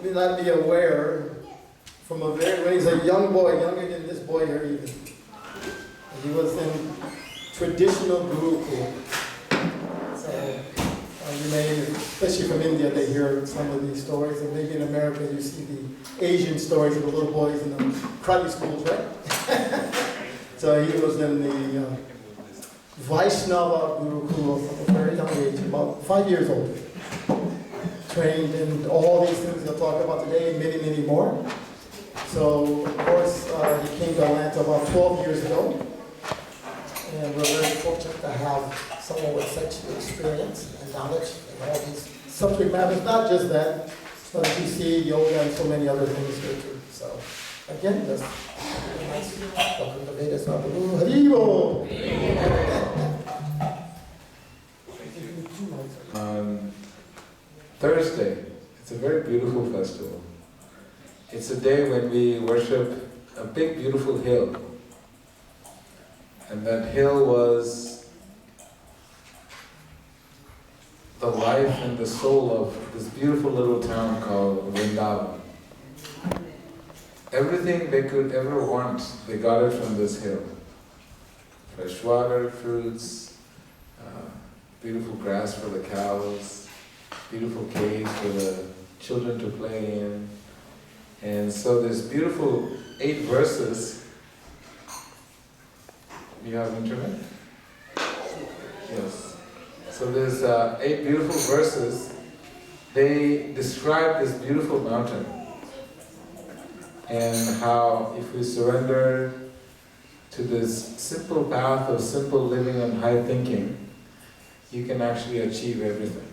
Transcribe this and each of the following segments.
Not be aware from a very, when he's a young boy, younger than this boy here even, he was in traditional Gurukul. So you may, especially from India, they hear some of these stories, and maybe in America you see the Asian stories of the little boys in the karate schools, right? So he was in the Vaishnava Gurukul from a very young age, about 5 years old. Trained in all these things we'll talk about today and many, many more. So, of course, he came to Atlanta about 12 years ago. And we're very fortunate to have someone with such experience and knowledge in all these subject matters. Not just that, but PC, yoga, and so many other things here too. So, again, just nice. Welcome to Vedasarya. Haribo! Thursday, it's a very beautiful festival. It's a day when we worship a big beautiful hill. And that hill was the life and the soul of this beautiful little town called Vrindavan. Everything they could ever want, they got it from this hill. Fresh water, fruits, beautiful grass for the cows, beautiful caves for the children to play in. And so there's beautiful 8 verses. You have internet? Yes. So there's 8 beautiful verses. They describe this beautiful mountain and how if we surrender to this simple path of simple living and high thinking, you can actually achieve everything.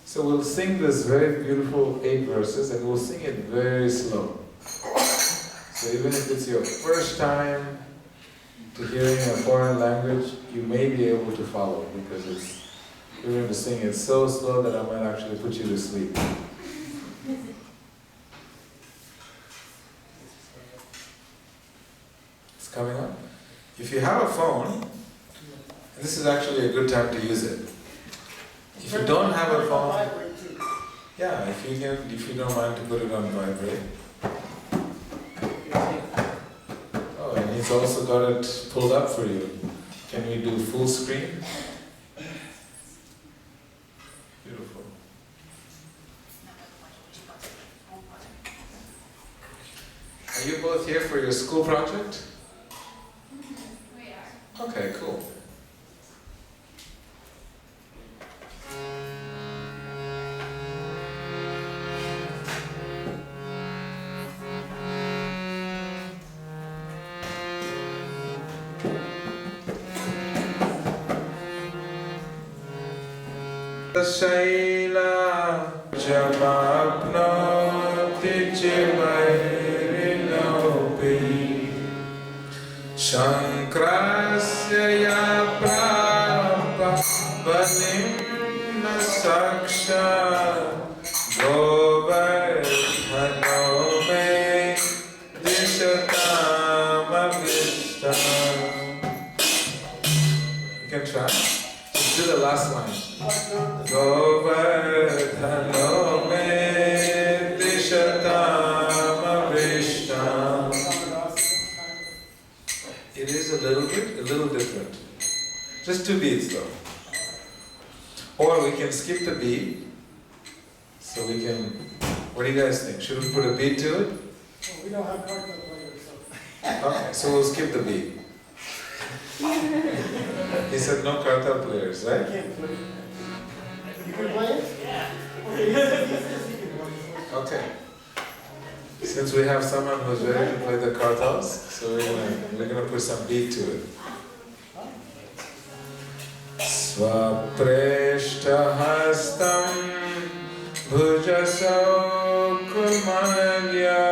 So we'll sing this very beautiful 8 verses and we'll sing it very slow. So even if it's your first time to hearing a foreign language, you may be able to follow because we're going to sing it so slow that I might actually put you to sleep. It's coming up. If you have a phone, this is actually a good time to use it. If you don't have a phone, yeah, if you don't mind to put it on vibrate. Oh, and he's also got it pulled up for you. Can we do full screen? Beautiful. Are you both here for your school project? We are. Okay, cool. Shaila jamapnoti chivairinopi Shankrasya ya prapa vanim saksha govardhano me dishatam avishtam. You can try. Just do the last line. Govardhano me dishatam avishtam. It is a little different. Just 2 beats though. Or we can skip the beat. So we can, what do you guys think? Should we put a beat to it? Oh, we don't have cartel players, so. Okay, so we'll skip the beat. He said no cartel players, I right? can't play. You can play it? Yeah. Okay, he says he can play it. Okay. Since we have someone who's ready to play the cartels, so we're gonna put some beat to it. Swapreshthahastam bhujasau kumalya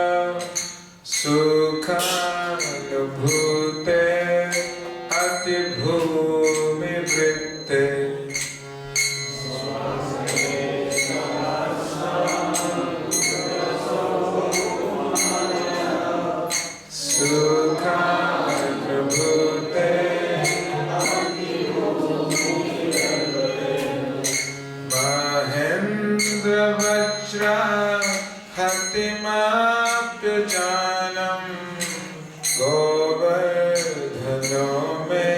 sukhanubhute atibhumi vritte sukhanubhute mahendra vajra hatimapyajanam govardhano me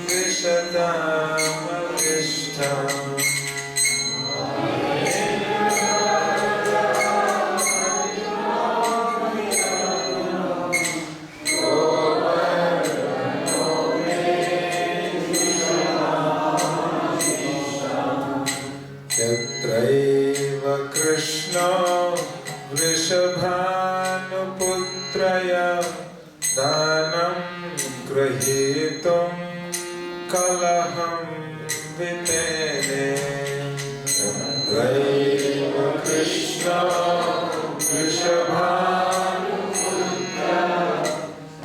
vishatam avishtam. Yatraiva Krishna Vrishabhanuputraya Danam Grahitum Kalaham Vitene. Yatraiva Krishna Vrishabhanuputraya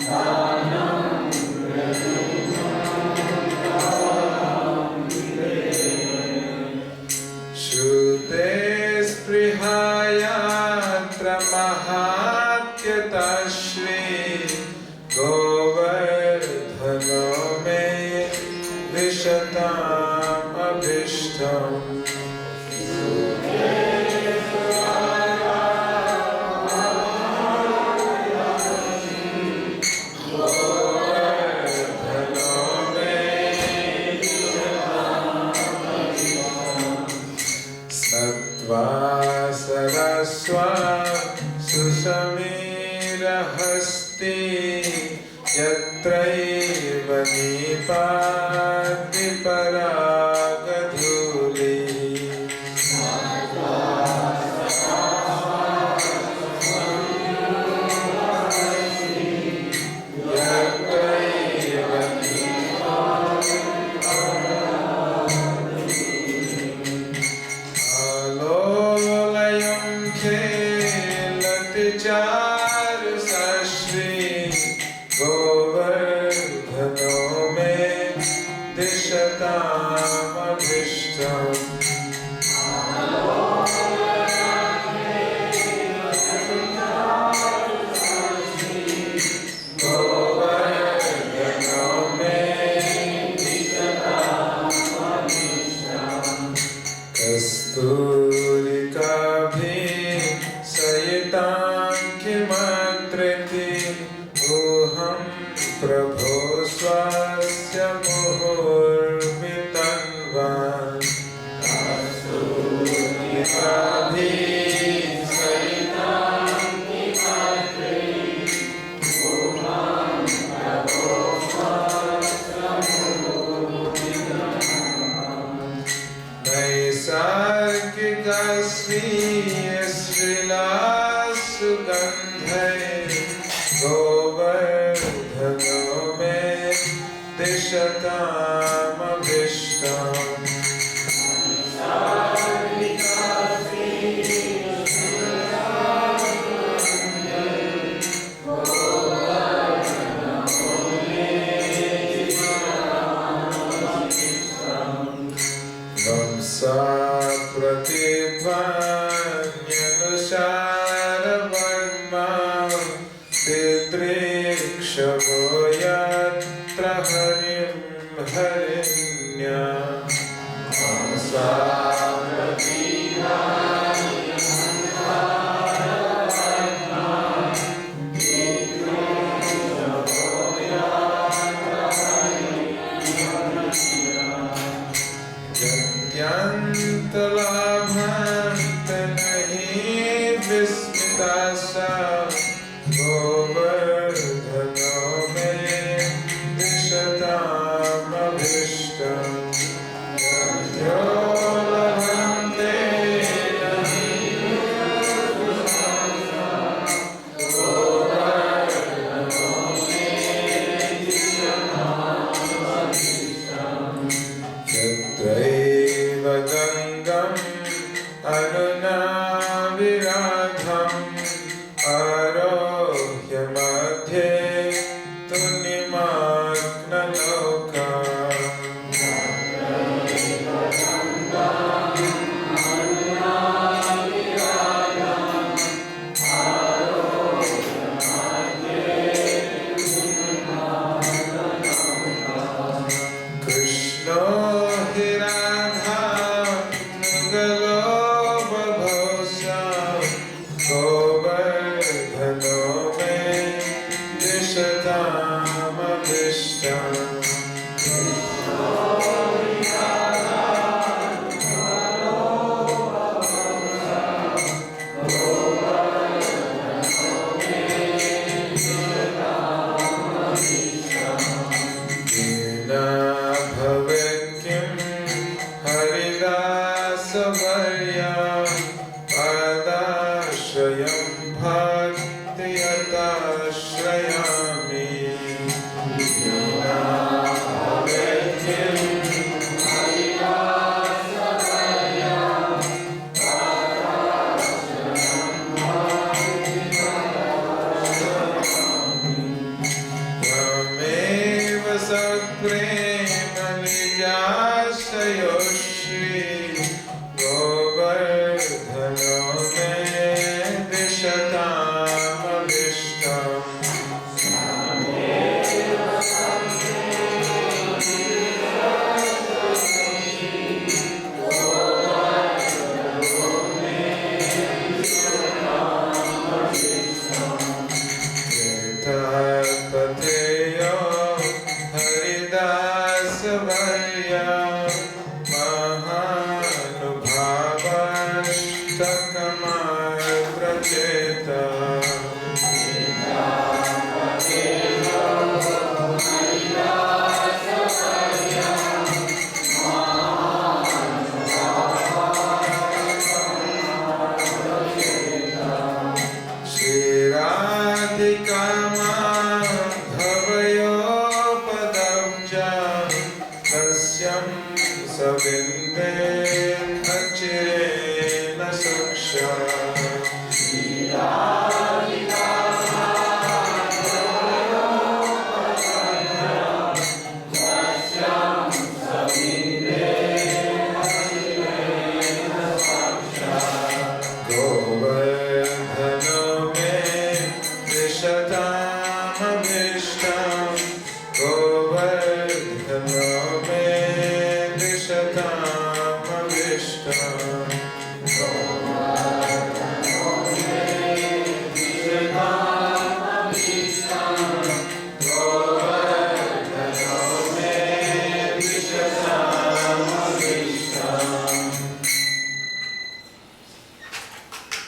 Danam Shrudes prihayatra mahatyatashri govardhano me vishatam abhishtam. Snatva Saraswat Susamirahasti Yatraiva Nipati Paragadhuli Haridasavarya Padashrayam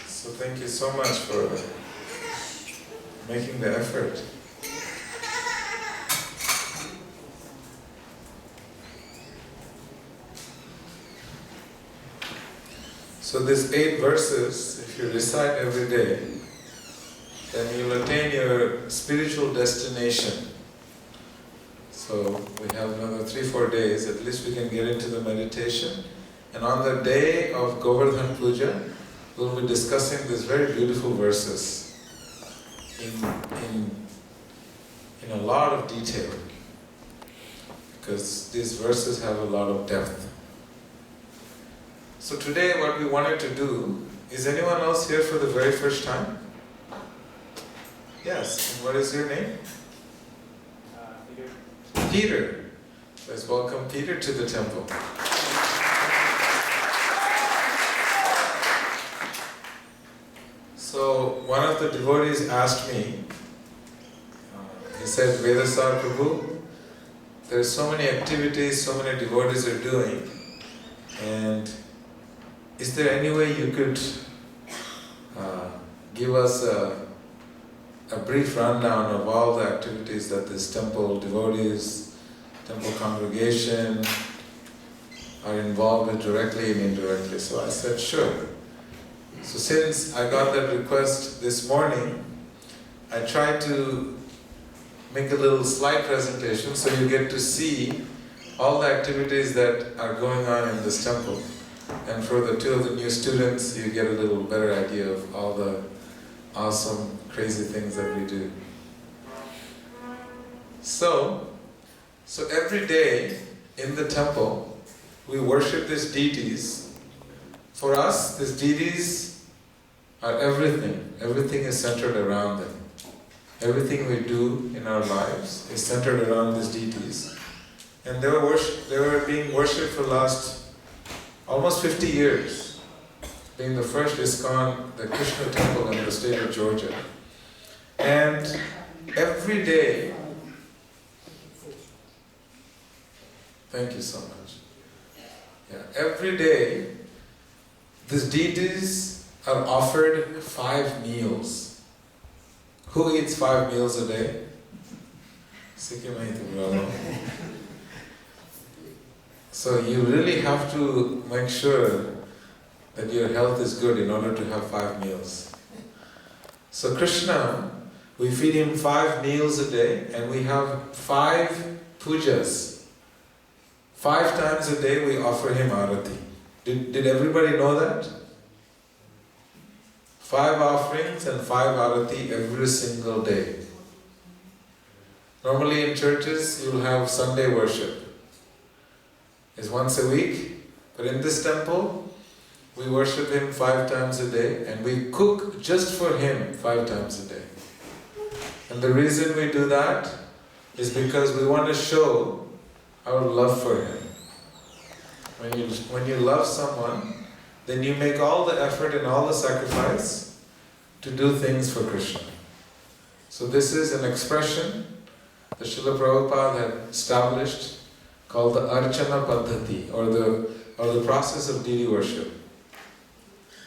So thank you so much for making the effort. So these 8 verses, if you recite every day, then you'll attain your spiritual destination. So we have another 3-4 days, at least we can get into the meditation. And on the day of Govardhan Puja, we'll be discussing these very beautiful verses in a lot of detail, because these verses have a lot of depth. So today what we wanted to do, is anyone else here for the very first time? Yes, and what is your name? Peter. Peter. Let's welcome Peter to the temple. So one of the devotees asked me, he said, Vedasarya Prabhu, there's so many activities, so many devotees are doing, and is there any way you could give us a brief rundown of all the activities that this temple devotees, temple congregation are involved with directly and indirectly? So I said, sure. So since I got that request this morning, I tried to make a little slide presentation so you get to see all the activities that are going on in this temple. And for the 2 of the new students, you get a little better idea of all the awesome, crazy things that we do. So every day in the temple, we worship these deities. For us, these deities are everything. Everything is centered around them. Everything we do in our lives is centered around these deities. And they were being worshipped for the last almost 50 years, being the first Iskcon, the Krishna temple in the state of Georgia. And every day, thank you so much. Yeah, every day, these deities are offered 5 meals. Who eats 5 meals a day? So you really have to make sure that your health is good in order to have 5 meals. So Krishna, we feed him 5 meals a day, and we have 5 pujas. 5 times a day we offer him arati. Did everybody know that? 5 offerings and 5 arati every single day. Normally in churches you'll have Sunday worship. It's once a week, but in this temple we worship him 5 times a day, and we cook just for him 5 times a day. And the reason we do that is because we want to show our love for him. When you love someone, then you make all the effort and all the sacrifice to do things for Krishna. So this is an expression that Srila Prabhupada had established called the Archana Paddhati, or the process of deity worship.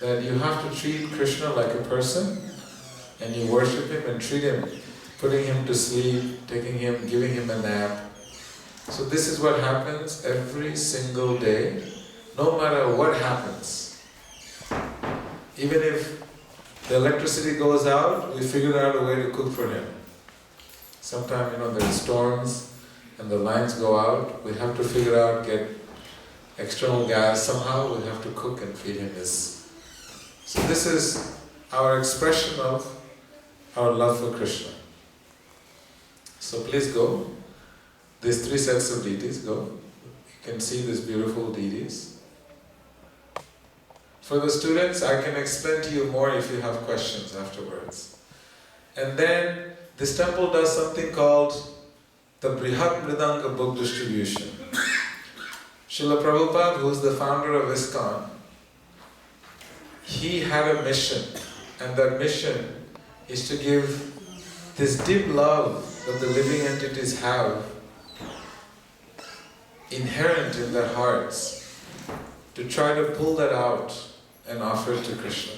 that you have to treat Krishna like a person, and you worship him and treat him, putting him to sleep, taking him, giving him a nap. So this is what happens every single day, no matter what happens. Even if the electricity goes out, we figure out a way to cook for him. Sometimes, there are storms and the lines go out, we have to figure out, get external gas, somehow we have to cook and feed him this. So this is our expression of our love for Krishna. So please go. These 3 sets of deities, go. You can see these beautiful deities. For the students, I can explain to you more if you have questions afterwards. And then this temple does something called the Brihat Mridanga book distribution. Srila Prabhupada, who is the founder of Iskcon, he had a mission, and that mission is to give this deep love that the living entities have inherent in their hearts, to try to pull that out and offer it to Krishna.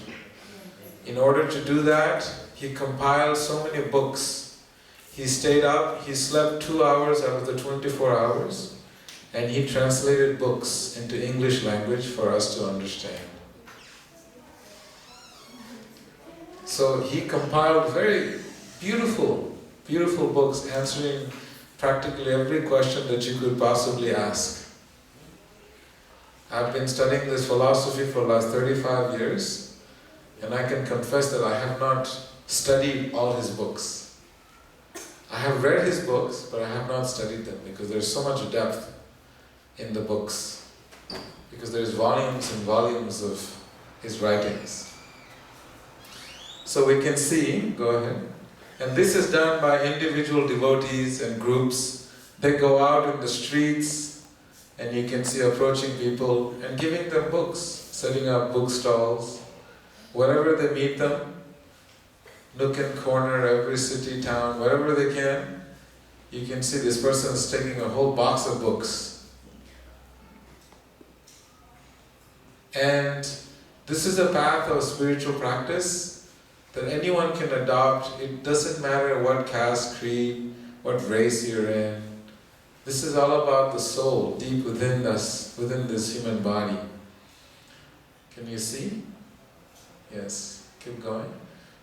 In order to do that, he compiled so many books. He stayed up, he slept 2 hours out of the 24 hours, and he translated books into English language for us to understand. So he compiled very beautiful, beautiful books answering practically every question that you could possibly ask. I've been studying this philosophy for the last 35 years, and I can confess that I have not studied all his books. I have read his books, but I have not studied them because there's so much depth in the books, because there's volumes and volumes of his writings. So we can see, go ahead, and this is done by individual devotees and groups. They go out in the streets, and you can see approaching people and giving them books, setting up bookstalls, wherever they meet them, nook and corner, every city, town, wherever they can, you can see this person is taking a whole box of books. And this is a path of spiritual practice that anyone can adopt. It doesn't matter what caste, creed, what race you're in. This is all about the soul deep within us, within this human body. Can you see? Yes, keep going.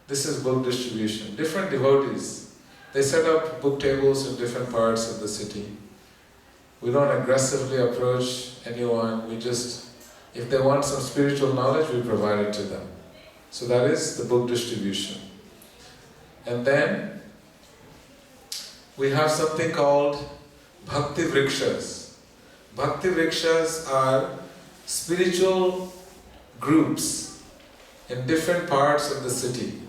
This is book distribution. Different devotees, they set up book tables in different parts of the city. We don't aggressively approach anyone, we just, if they want some spiritual knowledge, we provide it to them. So that is the book distribution. And then we have something called Bhakti Vrikshas. Bhakti Vrikshas are spiritual groups in different parts of the city.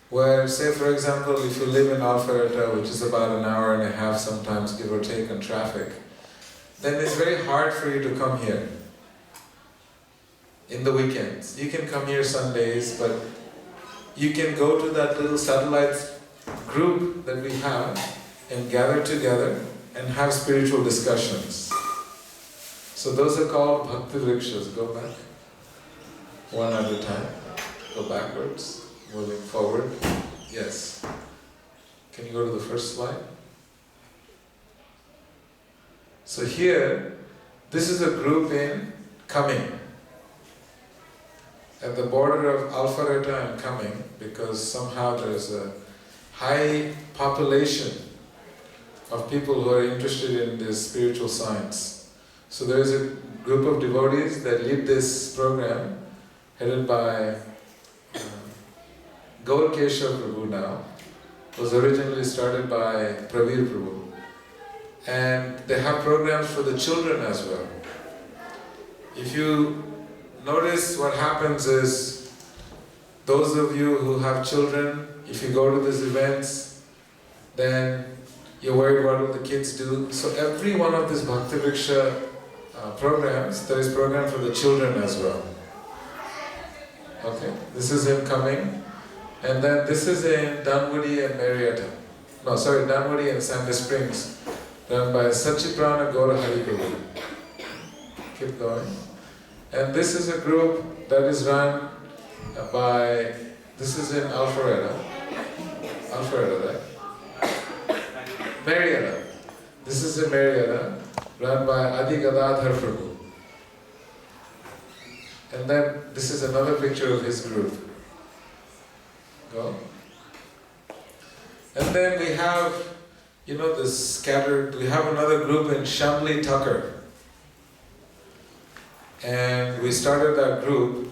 Where, say for example, if you live in Alpharetta, which is about an hour and a half sometimes, give or take, on traffic, then it's very hard for you to come here in the weekends. You can come here Sundays, but you can go to that little satellite group that we have and gather together and have spiritual discussions. So those are called Bhakti Vrikshas. Go back. One at a time. Go backwards. Moving forward. Yes. Can you go to the first slide? So here, this is a group in Cumming. At the border of Alpharetta and Cumming, because somehow there is a high population of people who are interested in this spiritual science. So there is a group of devotees that lead this program, headed by Gaur Keshav Prabhu now. It was originally started by Pravir Prabhu. And they have programs for the children as well. If you notice, what happens is, those of you who have children, if you go to these events, then you're worried what will the kids do. So every one of these Bhakti Vriksha programs, there is program for the children as well. Okay, this is in Cumming. And then this is in Dunwoody and Marietta. No, sorry, Dunwoody and Sandy Springs, done by Satchiprana Gaura Hari Prabhu. Keep going. And this is a group that is run by, this is in Alpharetta, right? Marietta. This is in Marietta, run by Adi Gadadhar Prabhu. And then this is another picture of his group. Go. And then we have, this scattered, we have another group in Shambly Tucker. And we started that group.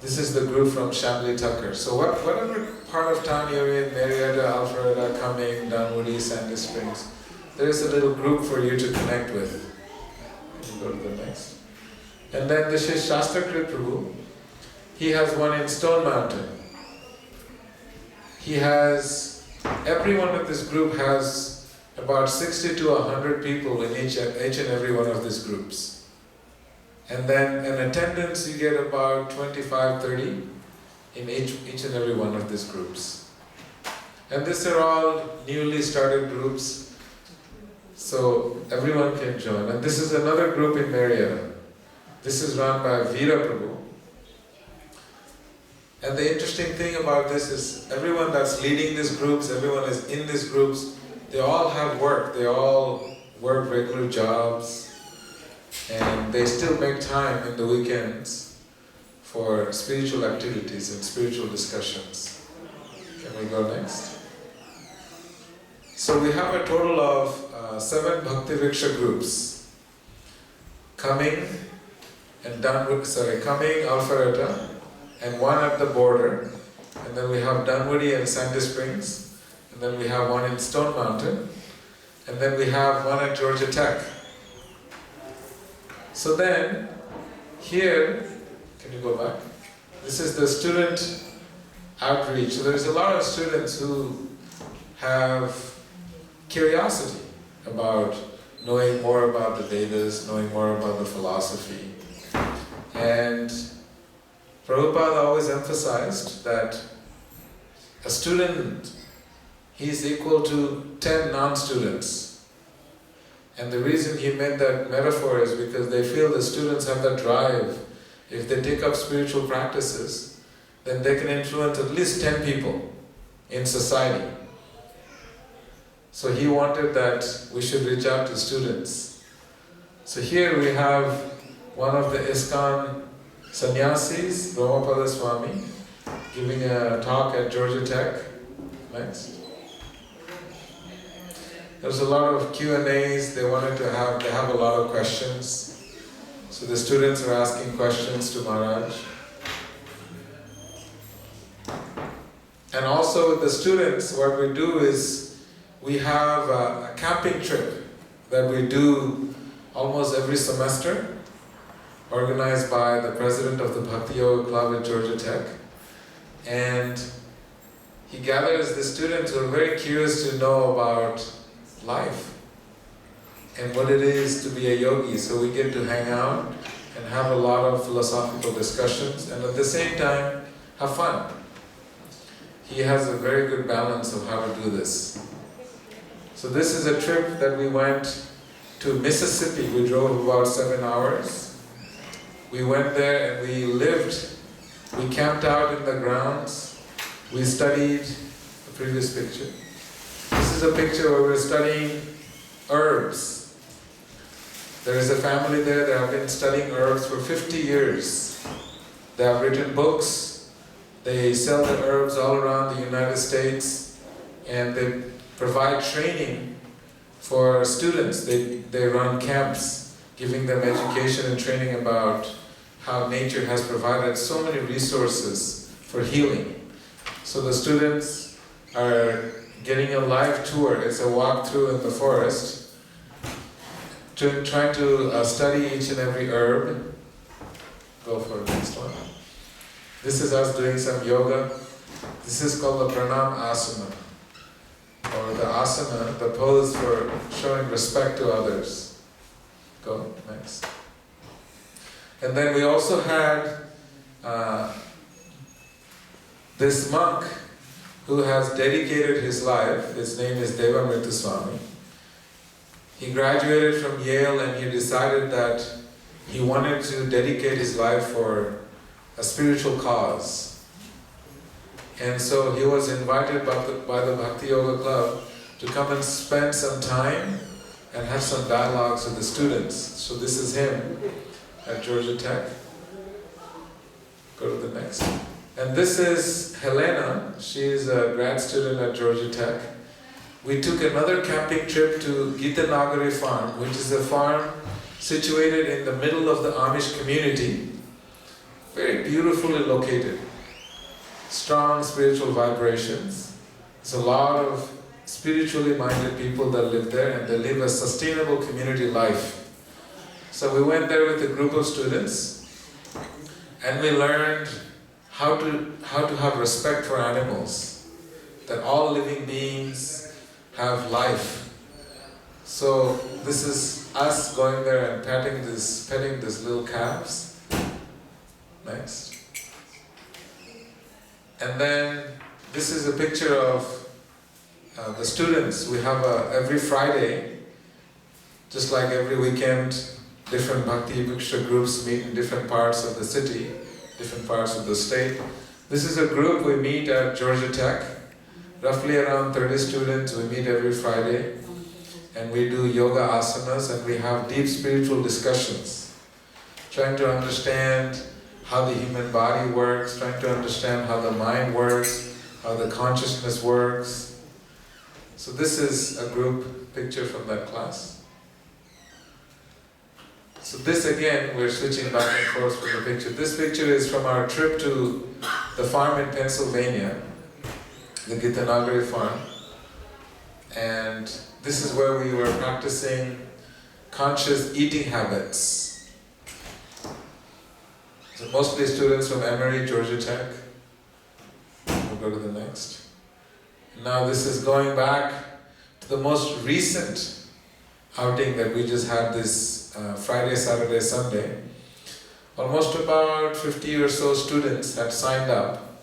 This is the group from Shambly Tucker. So whatever part of town you're in, Marietta, Alpharetta, Cumming, Dunwoody, Sandy Springs, there is a little group for you to connect with. You go to the next. And then this is Shastrakrit Prabhu. He has one in Stone Mountain. He has, everyone in this group has about 60 to 100 people in each and every one of these groups. And then in attendance you get about 25, 30 in each and every one of these groups. And these are all newly started groups, so everyone can join. And this is another group in Marietta. This is run by Veera Prabhu. And the interesting thing about this is everyone that's leading these groups, everyone is in these groups, they all have work, they all work regular jobs, and they still make time in the weekends for spiritual activities and spiritual discussions. Can we go next? So we have a total of 7 Bhakti Vriksha groups. Coming, Alpharetta, and one at the border, and then we have Dunwoody and Sandy Springs, and then we have one in Stone Mountain, and then we have one at Georgia Tech. So then, here, can you go back? This is the student outreach. So there's a lot of students who have curiosity about knowing more about the Vedas, knowing more about the philosophy. And Prabhupada always emphasized that a student, he's equal to 10 non-students. And the reason he made that metaphor is because they feel the students have that drive. If they take up spiritual practices, then they can influence at least 10 people in society. So he wanted that we should reach out to students. So here we have one of the Iskcon sannyasis, Brahmapada Swami, giving a talk at Georgia Tech. Next. There's a lot of Q&As, they have a lot of questions. So the students are asking questions to Maharaj. And also with the students, what we do is, we have a camping trip that we do almost every semester, organized by the president of the Bhakti Yoga Club at Georgia Tech. And he gathers the students who are very curious to know about life and what it is to be a yogi. So we get to hang out and have a lot of philosophical discussions and at the same time have fun. He has a very good balance of how to do this. So this is a trip that we went to Mississippi. We drove about 7 hours. We went there and we camped out in the grounds. We studied the previous picture. This is a picture where we're studying herbs. There is a family there that have been studying herbs for 50 years. They have written books. They sell the herbs all around the United States, and they provide training for students. They run camps, giving them education and training about how nature has provided so many resources for healing. So the students are getting a live tour. It's a walkthrough in the forest, trying to study each and every herb. Go for the next one. This is us doing some yoga. This is called the pranam asana, or the asana, the pose for showing respect to others. Go, next. And then we also had this monk who has dedicated his life. His name is Devamrita Swami. He graduated from Yale and he decided that he wanted to dedicate his life for a spiritual cause. And so he was invited by the Bhakti Yoga Club to come and spend some time and have some dialogues with the students. So this is him at Georgia Tech. Go to the next. And this is Helena. She is a grad student at Georgia Tech. We took another camping trip to Gitanagari Farm, which is a farm situated in the middle of the Amish community. Very beautifully located. Strong spiritual vibrations. There's a lot of spiritually minded people that live there, and they live a sustainable community life. So we went there with a group of students, and we learned how to have respect for animals, that all living beings have life. So this is us going there and petting these little calves. Next. And then this is a picture of the students. We have every Friday, just like every weekend, different Bhakti Bhiksha groups meet in different parts of the city, different parts of the state. This is a group we meet at Georgia Tech. Roughly around 30 students, we meet every Friday. And we do yoga asanas, and we have deep spiritual discussions, trying to understand how the human body works, trying to understand how the mind works, how the consciousness works. So this is a group picture from that class. So this again, we're switching back and forth with the picture. This picture is from our trip to the farm in Pennsylvania, the Gitanagari farm. And this is where we were practicing conscious eating habits. So mostly students from Emory, Georgia Tech. We'll go to the next. Now this is going back to the most recent outing that we just had this Friday, Saturday, Sunday. Almost about 50 or so students had signed up.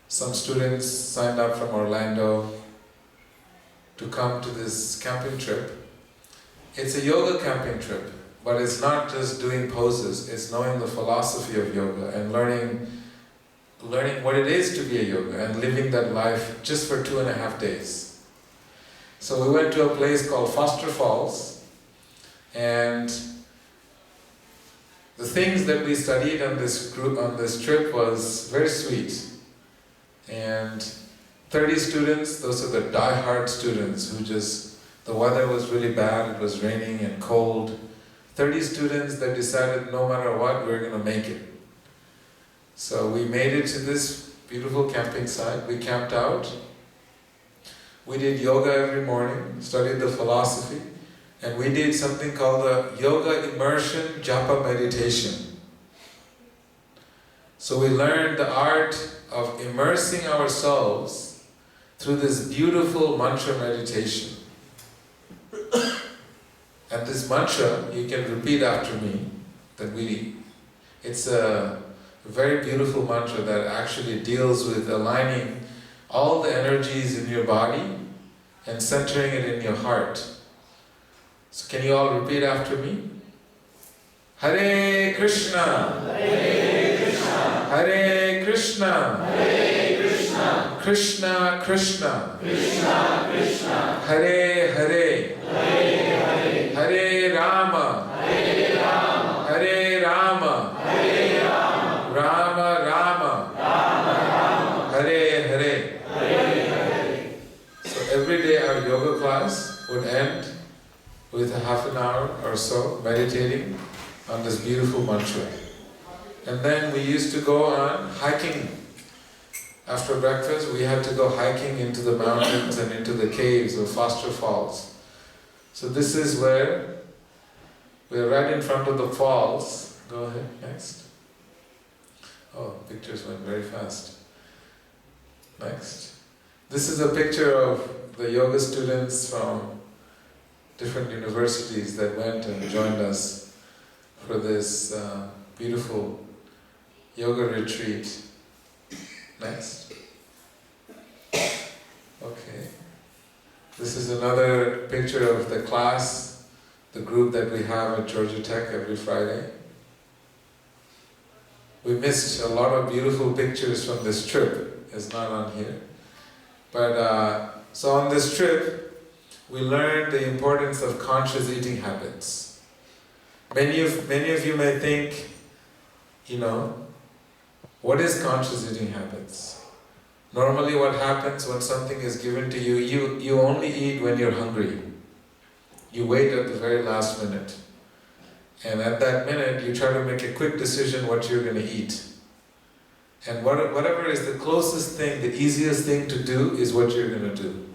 Some students signed up from Orlando to come to this camping trip. It's a yoga camping trip, but it's not just doing poses, it's knowing the philosophy of yoga and learning what it is to be a yoga and living that life just for 2.5 days. So we went to a place called Foster Falls, and the things that we studied on this trip was very sweet. And 30 students, those are the die-hard students who the weather was really bad, it was raining and cold. 30 students that decided no matter what, we're going to make it. So we made it to this beautiful camping site. We camped out. We did yoga every morning, studied the philosophy, and we did something called the Yoga Immersion Japa Meditation. So we learned the art of immersing ourselves through this beautiful mantra meditation. And this mantra, you can repeat after me, it's a very beautiful mantra that actually deals with aligning all the energies in your body and centering it in your heart. So can you all repeat after me? Hare Krishna, Hare Krishna, Hare Krishna, Hare Krishna, Krishna Krishna, Krishna Krishna, Hare Hare, Hare Hare, Hare Rama, Hare Rama, Hare Rama, Hare Rama, Rama Rama, Rama Rama, Hare Hare, Hare Hare. So every day our yoga class would end with a half an hour or so meditating on this beautiful mantra. And then we used to go on hiking. After breakfast, we had to go hiking into the mountains and into the caves of Foster Falls. So this is where we're right in front of the falls. Go ahead, next. Oh, pictures went very fast. Next. This is a picture of the yoga students from different universities that went and joined us for this beautiful yoga retreat. Next. Okay. This is another picture of the class, the group that we have at Georgia Tech every Friday. We missed a lot of beautiful pictures from this trip. It's not on here. But so on this trip, we learned the importance of conscious eating habits. Many of you may think, what is conscious eating habits? Normally what happens when something is given to you, you only eat when you're hungry. You wait at the very last minute. And at that minute, you try to make a quick decision what you're going to eat. And whatever is the closest thing, the easiest thing to do is what you're going to do.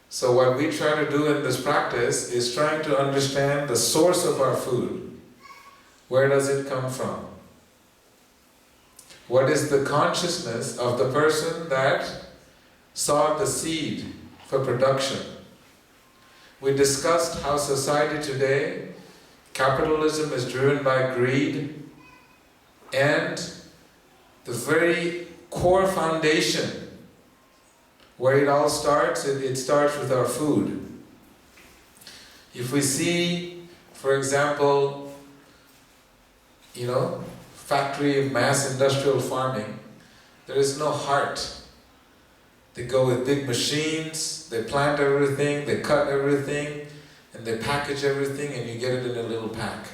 So what we try to do in this practice is trying to understand the source of our food. Where does it come from? What is the consciousness of the person that sowed the seed for production? We discussed how society today, capitalism is driven by greed, and the very core foundation where it all starts, it starts with our food. If we see, for example, factory, mass industrial farming, there is no heart. They go with big machines, they plant everything, they cut everything, and they package everything, and you get it in a little pack.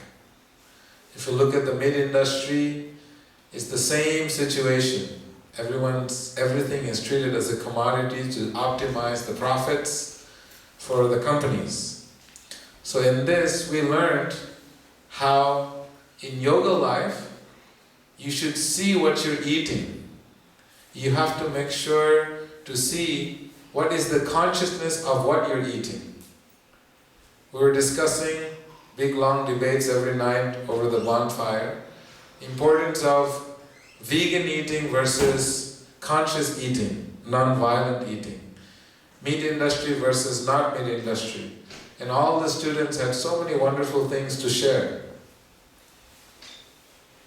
If you look at the mid-industry, it's the same situation. Everything is treated as a commodity to optimize the profits for the companies. So in this, we learned how in yoga life, you should see what you're eating. You have to make sure to see what is the consciousness of what you're eating. We were discussing big long debates every night over the bonfire, importance of vegan eating versus conscious eating, non-violent eating, meat industry versus not meat industry. And all the students had so many wonderful things to share.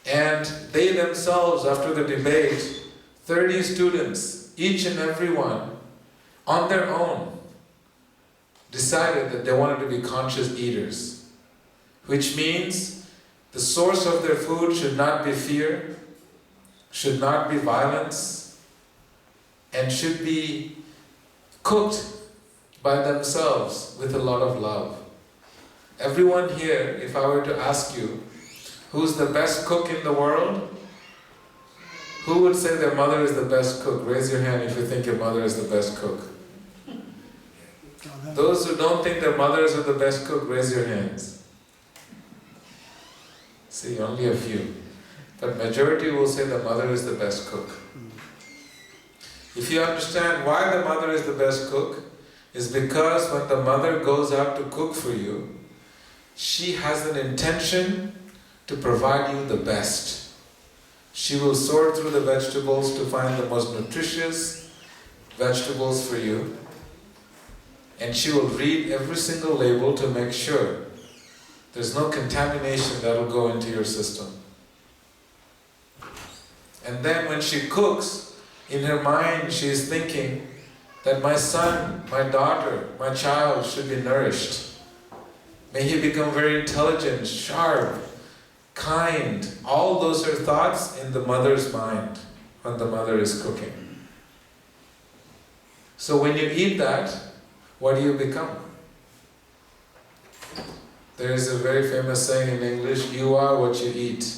And they themselves, after the debate, 30 students, each and every one, on their own, decided that they wanted to be conscious eaters. Which means the source of their food should not be fear, should not be violence, and should be cooked by themselves with a lot of love. Everyone here, if I were to ask you, who's the best cook in the world? Who would say their mother is the best cook? Raise your hand if you think your mother is the best cook. Those who don't think their mothers are the best cook, raise your hands. See, only a few. But majority will say the mother is the best cook. If you understand why the mother is the best cook, is because when the mother goes out to cook for you, she has an intention to provide you the best. She will sort through the vegetables to find the most nutritious vegetables for you, and she will read every single label to make sure there's no contamination that will go into your system. And then when she cooks, in her mind she is thinking that my son, my daughter, my child should be nourished. May he become very intelligent, sharp, kind. All those are thoughts in the mother's mind when the mother is cooking. So when you eat that, what do you become? There is a very famous saying in English, you are what you eat.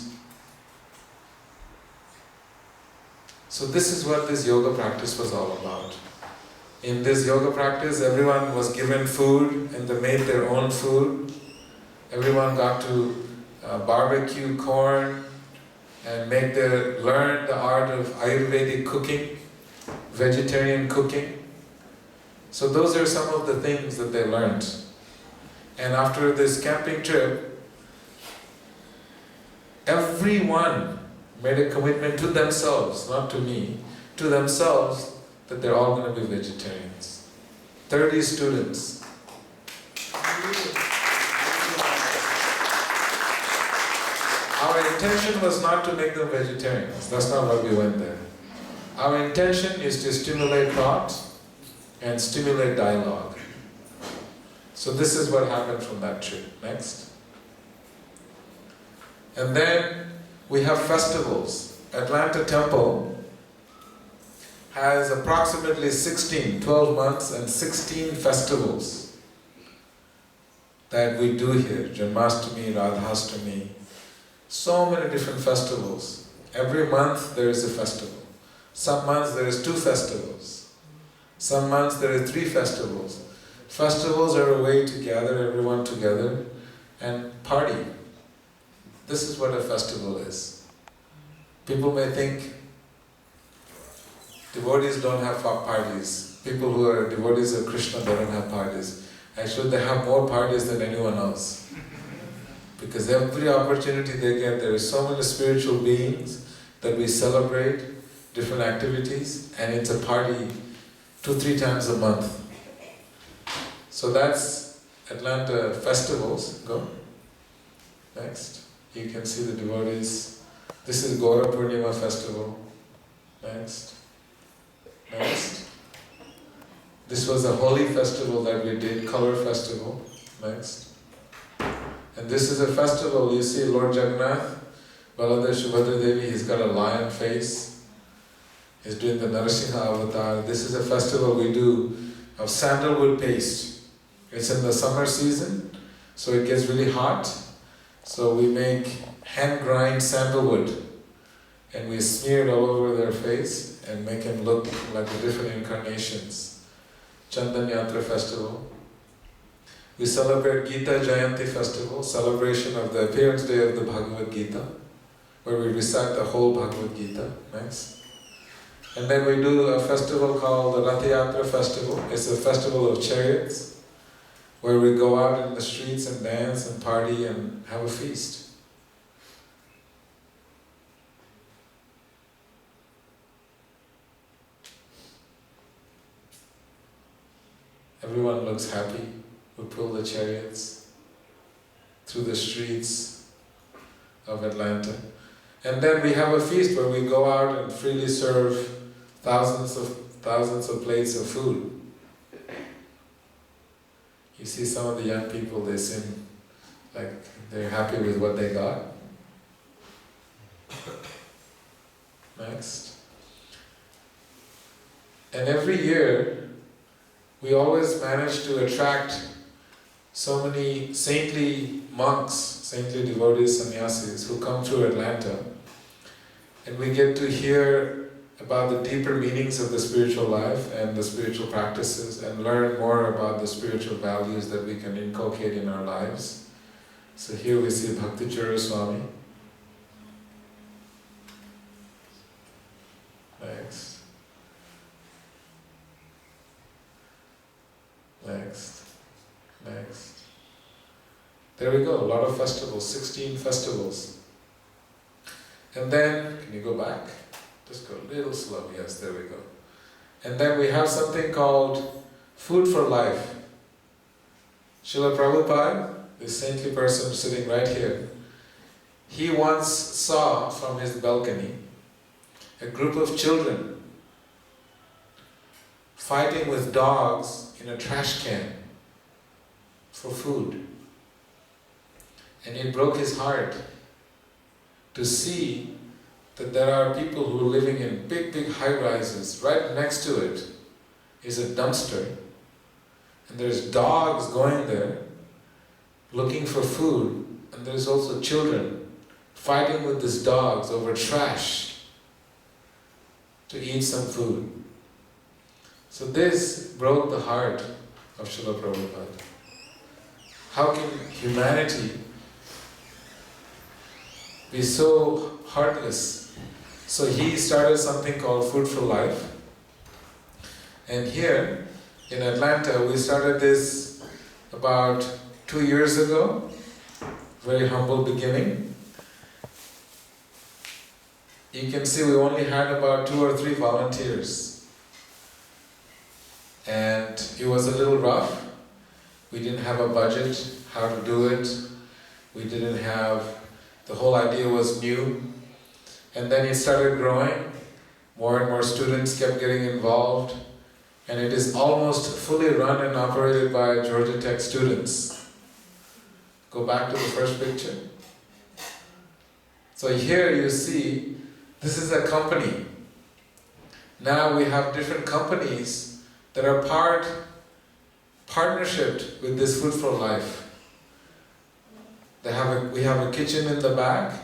So this is what this yoga practice was all about. In this yoga practice, everyone was given food and they made their own food. Everyone got to barbecue corn and learn the art of Ayurvedic cooking, vegetarian cooking. So those are some of the things that they learned. And after this camping trip, everyone made a commitment to themselves, not to me, to themselves, that they're all going to be vegetarians. 30 students. Our intention was not to make them vegetarians. That's not why we went there. Our intention is to stimulate thought and stimulate dialogue. So this is what happened from that trip. Next. And then we have festivals. Atlanta Temple has approximately 12 months and 16 festivals that we do here. Janmashtami, Radhastami, so many different festivals. Every month there is a festival. Some months there is 2 festivals. Some months there are 3 festivals. Festivals are a way to gather everyone together and party. This is what a festival is. People may think devotees don't have parties. People who are devotees of Krishna, they don't have parties. Actually, they have more parties than anyone else. Because every opportunity they get, there are so many spiritual beings that we celebrate different activities, and it's a party 2-3 times a month. So that's Atlanta festivals. Go. Next. You can see the devotees. This is Gaura Purnima festival. Next. Next. This was a holy festival that we did, color festival. Next. And this is a festival, you see Lord Jagannath, Baladev Subhadra Devi, he's got a lion face. He's doing the Narasimha avatar. This is a festival we do of sandalwood paste. It's in the summer season, so it gets really hot. So we make hand-grind sandalwood and we smear it all over their face and make them look like the different incarnations. Chandan Yatra festival. We celebrate Gita Jayanti festival, celebration of the appearance day of the Bhagavad Gita, where we recite the whole Bhagavad Gita. Next. And then we do a festival called the Rath Yatra festival. It's a festival of chariots, where we go out in the streets and dance and party and have a feast. Everyone looks happy. We pull the chariots through the streets of Atlanta. And then we have a feast where we go out and freely serve thousands of plates of food. You see some of the young people, they seem like they're happy with what they got. Next. And every year, we always manage to attract so many saintly monks, saintly devotees, sannyasis who come to Atlanta, and we get to hear about the deeper meanings of the spiritual life and the spiritual practices and learn more about the spiritual values that we can inculcate in our lives. So here we see Bhakti Chara Swami. Next. Next. Next. There we go, a lot of festivals, 16 festivals. And then, can you go back? Just go a little slow, yes, there we go. And then we have something called Food for Life. Srila Prabhupada, this saintly person sitting right here, he once saw from his balcony a group of children fighting with dogs in a trash can for food. And it broke his heart to see that there are people who are living in big, big high-rises. Right next to it is a dumpster. And there's dogs going there looking for food. And there's also children fighting with these dogs over trash to eat some food. So this broke the heart of Srila Prabhupada. How can humanity be so heartless? So he started something called Food for Life. And here in Atlanta, we started this about 2 years ago. Very humble beginning. You can see we only had about 2 or 3 volunteers. And it was a little rough. We didn't have a budget, how to do it. We didn't have, the whole idea was new. And then it started growing. More and more students kept getting involved. And it is almost fully run and operated by Georgia Tech students. Go back to the first picture. So here you see, this is a company. Now we have different companies that are partnershiped with this Food for Life. We have a kitchen in the back.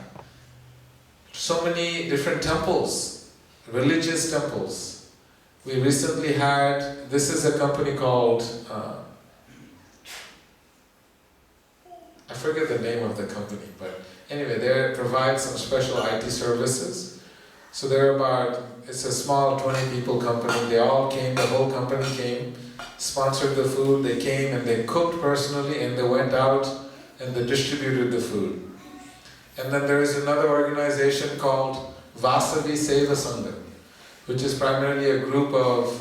So many different temples, religious temples. We recently had, this is a company called, I forget the name of the company, but anyway, they provide some special IT services. So they're about, it's a small 20 people company. They all came, the whole company came, sponsored the food, they came and they cooked personally and they went out and they distributed the food. And then there is another organization called Vasavi Seva Sangha, which is primarily a group of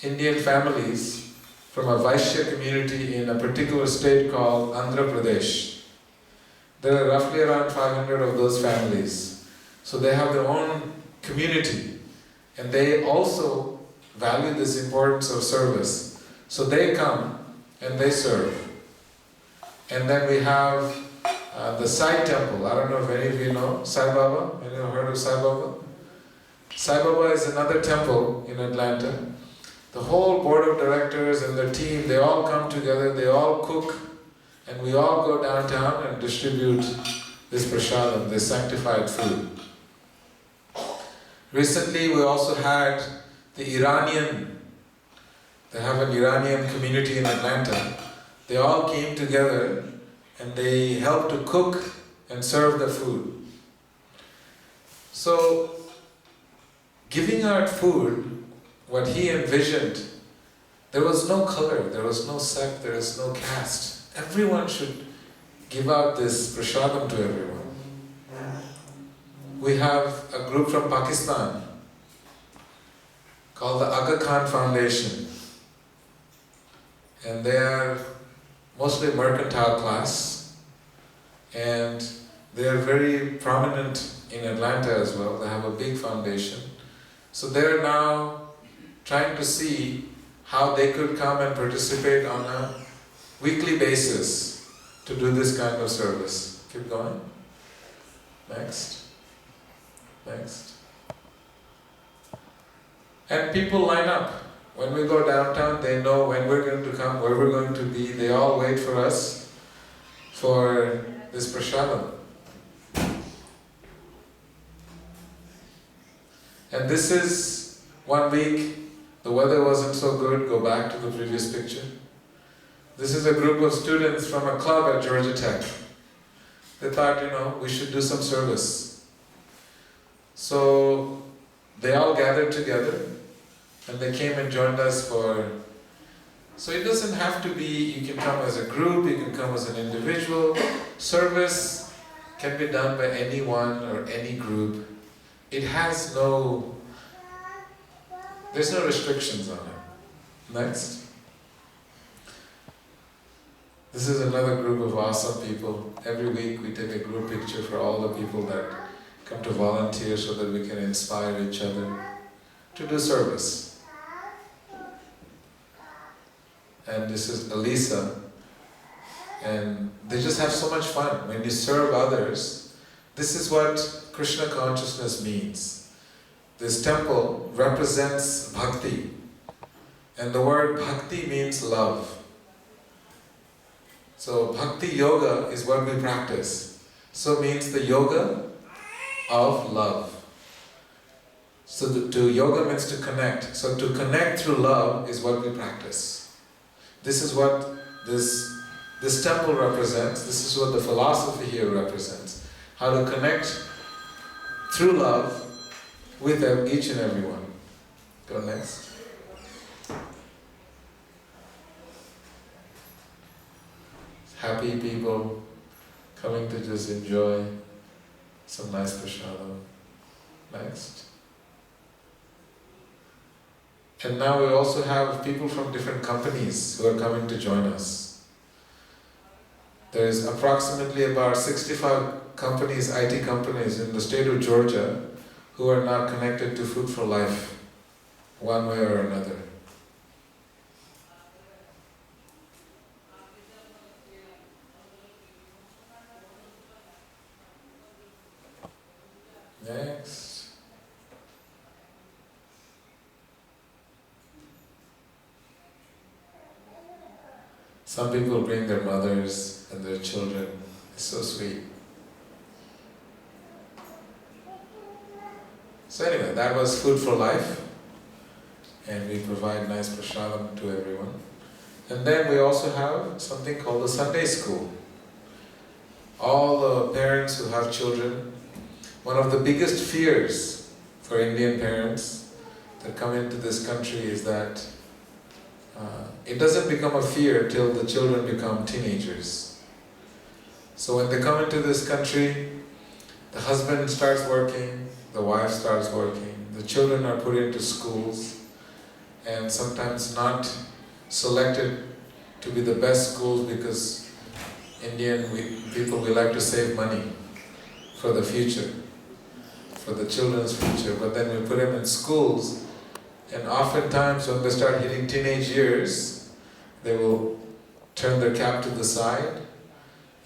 Indian families from a Vaishya community in a particular state called Andhra Pradesh. There are roughly around 500 of those families. So they have their own community and they also value this importance of service. So they come and they serve. And then we have the Sai Temple. I don't know if any of you know Sai Baba. Anyone heard of Sai Baba? Sai Baba is another temple in Atlanta. The whole board of directors and their team, they all come together, they all cook, and we all go downtown and distribute this prasadam, this sanctified food. Recently we also had the they have an Iranian community in Atlanta. They all came together and they helped to cook and serve the food. So, giving out food, what he envisioned, there was no color, there was no sect, there was no caste. Everyone should give out this prasadam to everyone. We have a group from Pakistan called the Aga Khan Foundation. And they are mostly mercantile class. And they are very prominent in Atlanta as well. They have a big foundation. So they are now trying to see how they could come and participate on a weekly basis to do this kind of service. Keep going. Next. Next. And people line up. When we go downtown, they know when we're going to come, where we're going to be. They all wait for us for this prasadam. And this is 1 week. The weather wasn't so good. Go back to the previous picture. This is a group of students from a club at Georgia Tech. They thought, we should do some service. So they all gathered together and they came and joined us for... So it doesn't have to be, you can come as a group, you can come as an individual. Service can be done by anyone or any group. It has there's no restrictions on it. Next. This is another group of awesome people. Every week we take a group picture for all the people that come to volunteer so that we can inspire each other to do service. And this is Elisa. And they just have so much fun. When you serve others, this is what Krishna consciousness means. This temple represents bhakti. And the word bhakti means love. So bhakti yoga is what we practice. So it means the yoga of love. So yoga means to connect. So to connect through love is what we practice. This is what this temple represents. This is what the philosophy here represents. How to connect through love with each and every one. Go next. Happy people coming to just enjoy some nice prasadam. Next. And now we also have people from different companies who are coming to join us. There is approximately about 65 companies, IT companies in the state of Georgia who are now connected to Food for Life, one way or another. Some people bring their mothers and their children. It's so sweet. So anyway, that was Food for Life. And we provide nice prasadam to everyone. And then we also have something called the Sunday School. All the parents who have children, one of the biggest fears for Indian parents that come into this country is that it doesn't become a fear till the children become teenagers. So when they come into this country, the husband starts working, the wife starts working, the children are put into schools, and sometimes not selected to be the best schools because Indian people, we like to save money for the future, for the children's future, but then we put them in schools, and oftentimes when they start hitting teenage years, they will turn their cap to the side,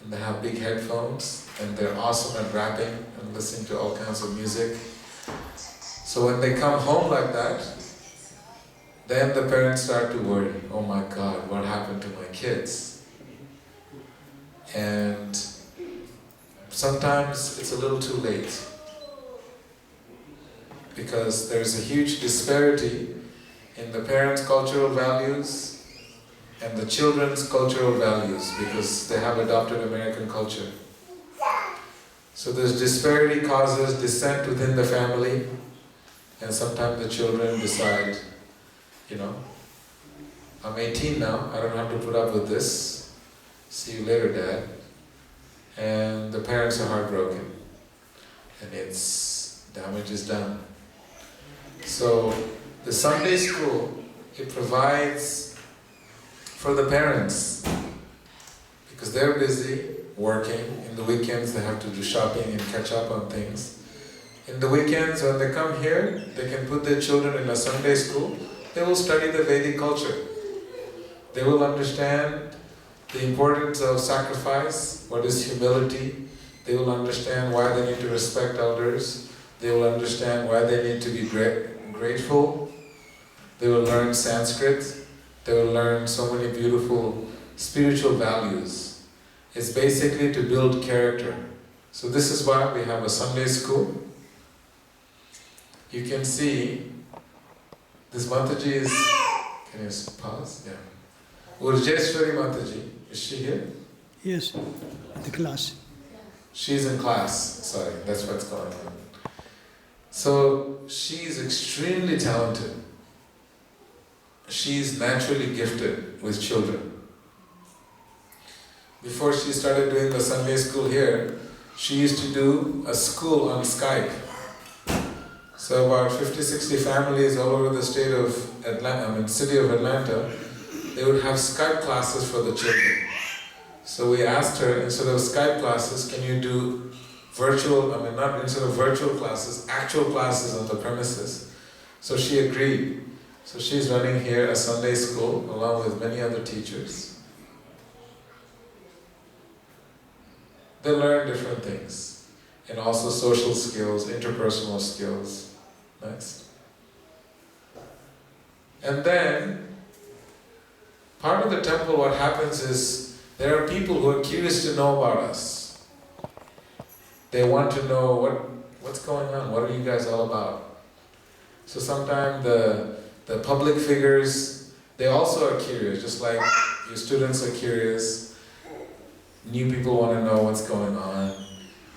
and they have big headphones, and they're awesome at rapping and listening to all kinds of music. So when they come home like that, then the parents start to worry, oh my God, what happened to my kids? And sometimes it's a little too late, because there's a huge disparity in the parents' cultural values and the children's cultural values, because they have adopted American culture. So this disparity causes dissent within the family, and sometimes the children decide, you know, I'm 18 now, I don't have to put up with this. See you later, Dad. And the parents are heartbroken, and damage is done. So the Sunday school, it provides for the parents, because they're busy working. In the weekends they have to do shopping and catch up on things. In the weekends when they come here, they can put their children in a Sunday school. They will study the Vedic culture. They will understand the importance of sacrifice, what is humility. They will understand why they need to respect elders. They will understand why they need to be grateful. They will learn Sanskrit. They will learn so many beautiful spiritual values. It's basically to build character. So this is why we have a Sunday school. You can see this Mataji is, can you pause? Yeah. Urjeshwari Mataji, is she here? Yes, the class. She's in class, sorry, that's what's going on. So she's extremely talented. She's naturally gifted with children. Before she started doing the Sunday school here, she used to do a school on Skype. So about 50-60 families all over the state of Atlanta, city of Atlanta, they would have Skype classes for the children. So we asked her, instead of Skype classes, can you do virtual, instead of virtual classes, actual classes on the premises. So she agreed. So she's running here a Sunday school along with many other teachers. They learn different things, and also social skills, interpersonal skills. Next. And then, part of the temple, what happens is, there are people who are curious to know about us. They want to know what's going on, what are you guys all about? So sometimes the public figures, they also are curious, just like your students are curious. New people want to know what's going on,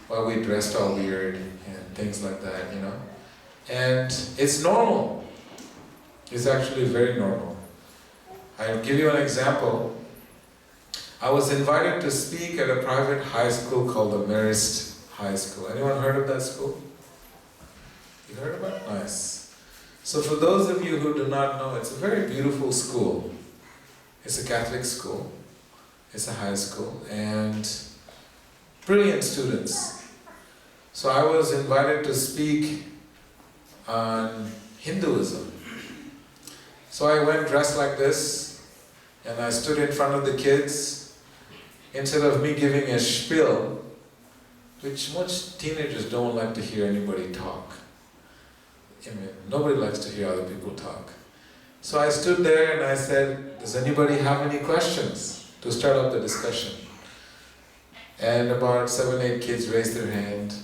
why we dressed all weird, and things like that, you know. And it's normal. It's actually very normal. I'll give you an example. I was invited to speak at a private high school called the Marist High School. Anyone heard of that school? You heard about it? Nice. So for those of you who do not know, it's a very beautiful school. It's a Catholic school. It's a high school, and brilliant students. So I was invited to speak on Hinduism. So I went dressed like this, and I stood in front of the kids. Instead of me giving a spiel, which most teenagers don't like to hear anybody talk. Nobody likes to hear other people talk. So I stood there and I said, does anybody have any questions? to start up the discussion. And about 7, 8 kids raised their hand.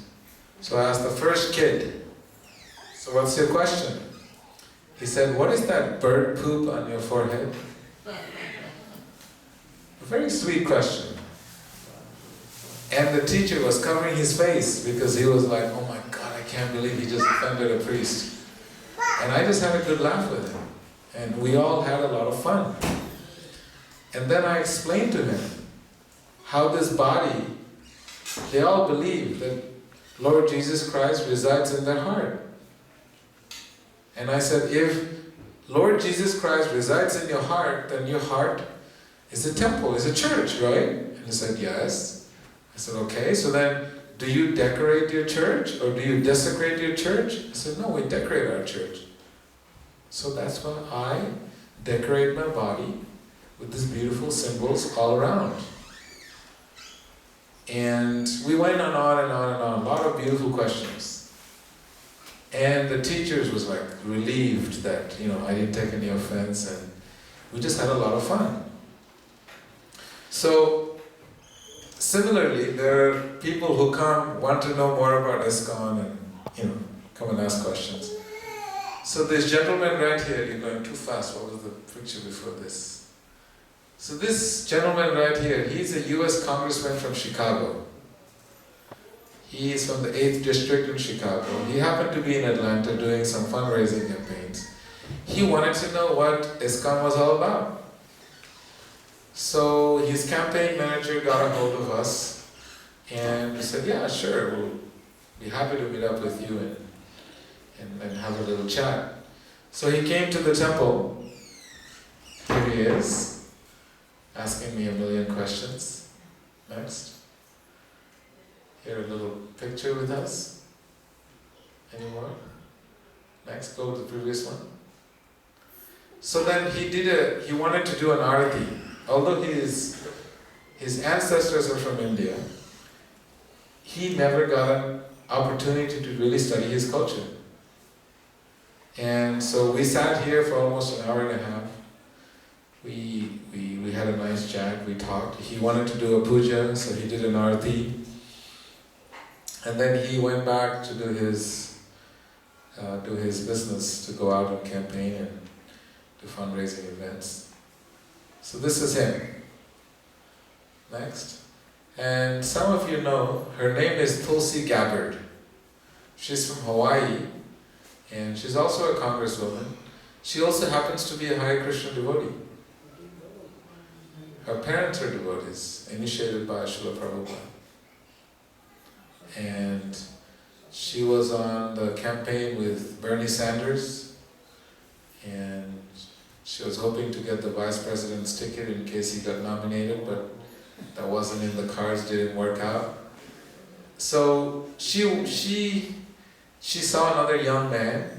So I asked the first kid, so what's your question? He said, what is that bird poop on your forehead? A very sweet question. And the teacher was covering his face because he was like, oh my God, I can't believe he just offended a priest. And I just had a good laugh with him. And we all had a lot of fun. And then I explained to him how this body, they all believe that Lord Jesus Christ resides in their heart. And I said, if Lord Jesus Christ resides in your heart, then your heart is a temple, is a church, right? And he said, yes. I said, okay, so then do you decorate your church or do you desecrate your church? I said, no, we decorate our church. So that's why I decorate my body with these beautiful symbols all around. And we went on and on and on, a lot of beautiful questions. And the teachers was like relieved that, I didn't take any offense, and we just had a lot of fun. So, similarly, there are people who want to know more about Iskcon and, come and ask questions. So this gentleman right here, you're going too fast, what was the picture before this? So this gentleman right here, he's a US congressman from Chicago. He is from the 8th district in Chicago. He happened to be in Atlanta doing some fundraising campaigns. He wanted to know what Iskcon was all about. So his campaign manager got a hold of us and we said, yeah, sure, we'll be happy to meet up with you and have a little chat. So he came to the temple. Here he is, asking me a million questions. Next. Here a little picture with us. Any more? Next, go to the previous one. So then he wanted to do an arati. Although his ancestors are from India, he never got an opportunity to really study his culture. And so we sat here for almost an hour and a half. We had a nice chat, we talked. He wanted to do a puja, so he did an arati. And then he went back to do his business, to go out on campaign and do fundraising events. So this is him. Next. And some of you know, her name is Tulsi Gabbard. She's from Hawaii, and she's also a congresswoman. She also happens to be a Hare Krishna devotee. Her parents are devotees, initiated by Srila Prabhupada. And she was on the campaign with Bernie Sanders, and she was hoping to get the vice president's ticket in case he got nominated, but that wasn't in the cards, didn't work out. So she saw another young man.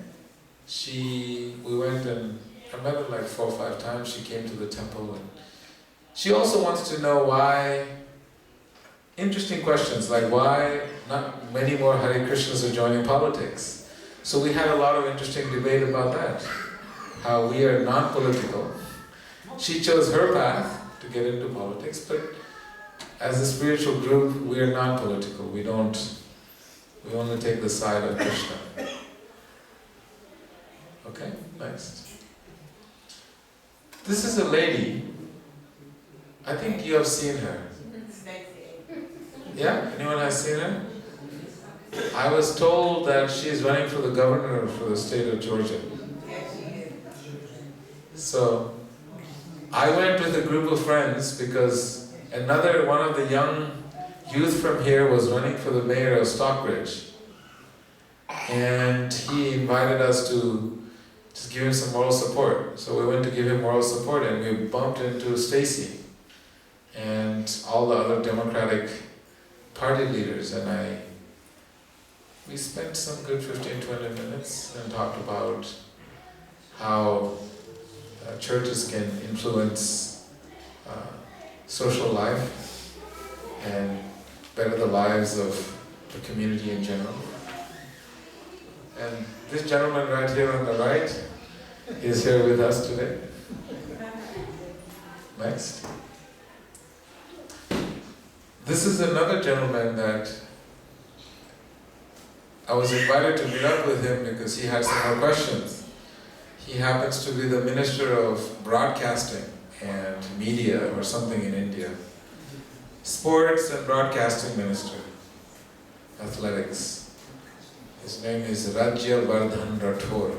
We went and I met her like 4 or 5 times. She came to the temple, and she also wants to know why. Interesting questions like why not many more Hare Krishnas are joining politics. So we had a lot of interesting debate about that. How we are non-political. She chose her path to get into politics, but as a spiritual group, we are non-political. We only take the side of Krishna. Okay, next. This is a lady. I think you have seen her. Yeah? Anyone has seen her? I was told that she is running for the governor for the state of Georgia. So, I went with a group of friends because one of the young youth from here was running for the mayor of Stockbridge. And he invited us to just give him some moral support. So we went to give him moral support, and we bumped into Stacy and all the other Democratic Party leaders, and we spent some good 15-20 minutes and talked about how churches can influence social life and better the lives of the community in general. And this gentleman right here on the right is here with us today. Next. This is another gentleman that I was invited to meet up with him because he had some more questions. He happens to be the Minister of Broadcasting and Media or something in India. Sports and Broadcasting Minister, Athletics. His name is Rajya Vardhan Rathore.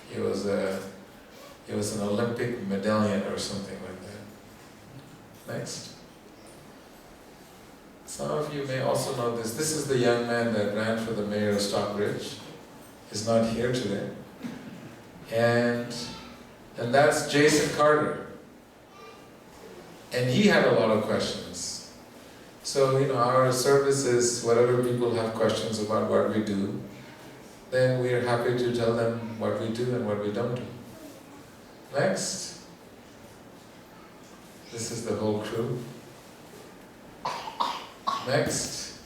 He was an Olympic medallion or something like that. Next. Some of you may also know this. This is the young man that ran for the mayor of Stockbridge. He's not here today. And that's Jason Carter. And he had a lot of questions. So, our service is whatever people have questions about what we do, then we are happy to tell them what we do and what we don't do. Next. This is the whole crew. Next.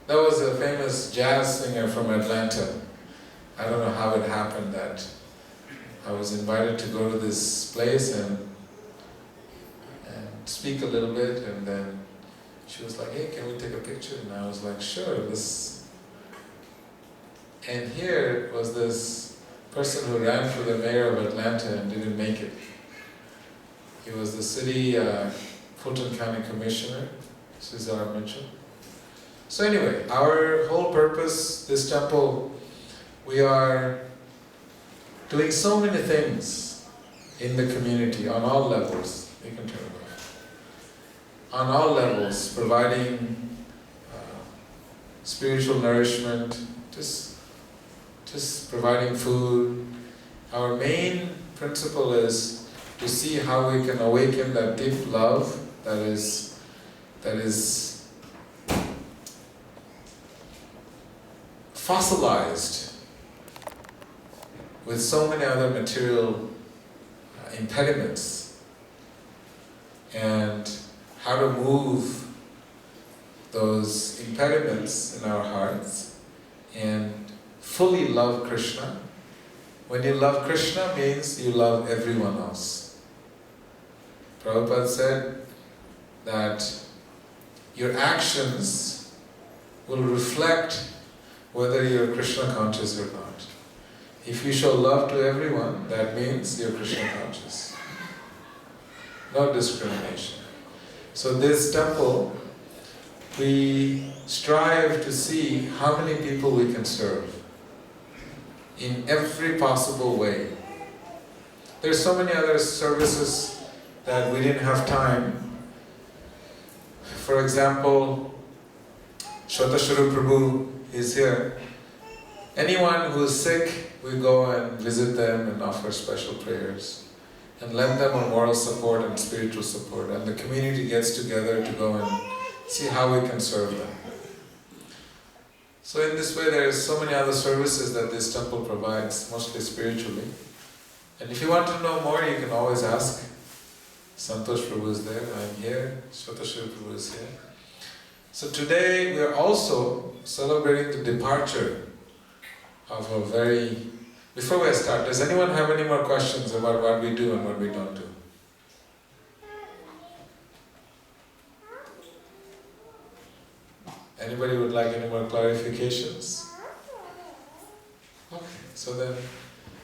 That was a famous jazz singer from Atlanta. I don't know how it happened that I was invited to go to this place and speak a little bit, and then she was like, hey, can we take a picture? And I was like, sure. And here was this person who ran for the mayor of Atlanta and didn't make it. He was the city Fulton County Commissioner, Cesar Mitchell. So anyway, our whole purpose, this temple, we are doing so many things in the community on all levels. You can turn it off. On all levels, providing spiritual nourishment, just providing food. Our main principle is to see how we can awaken that deep love that is fossilized with so many other material impediments, and how to move those impediments in our hearts and fully love Krishna. When you love Krishna means you love everyone else. Prabhupada said that your actions will reflect whether you're Krishna conscious or not. If you show love to everyone, that means you're Krishna conscious. No discrimination. So this temple, we strive to see how many people we can serve in every possible way. There's so many other services that we didn't have time. For example, Shvatashwara Prabhu is here. Anyone who is sick, we go and visit them and offer special prayers and lend them a moral support and spiritual support, and the community gets together to go and see how we can serve them. So in this way there are so many other services that this temple provides, mostly spiritually. And if you want to know more, you can always ask. Santosh Prabhu is there, I'm here, Shvatashwara Prabhu is here. So today we are also celebrating the departure of a very... Before we start, does anyone have any more questions about what we do and what we don't do? Anybody would like any more clarifications? Okay, so then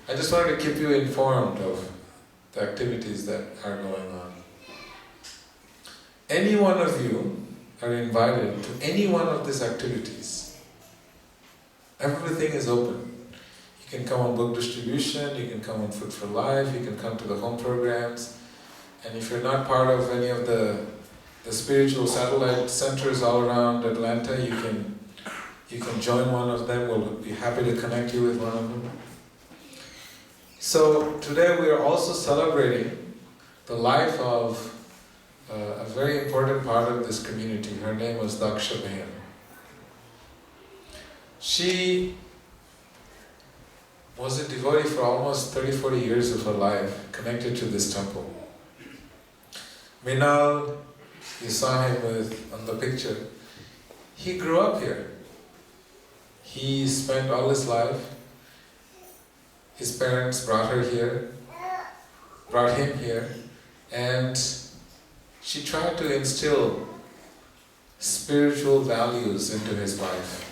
I just wanted to keep you informed of the activities that are going on. Any one of you are invited to any one of these activities. Everything is open. You can come on book distribution, you can come on Food for Life, you can come to the home programs, and if you're not part of any of the spiritual satellite centers all around Atlanta, you can join one of them. We'll be happy to connect you with one of them. So today we are also celebrating the life of a very important part of this community. Her name was Daksha Behan. She was a devotee for almost 30-40 years of her life, connected to this temple. Minal, you saw him on the picture. He grew up here. He spent all his life. His parents brought him here, and she tried to instill spiritual values into his life.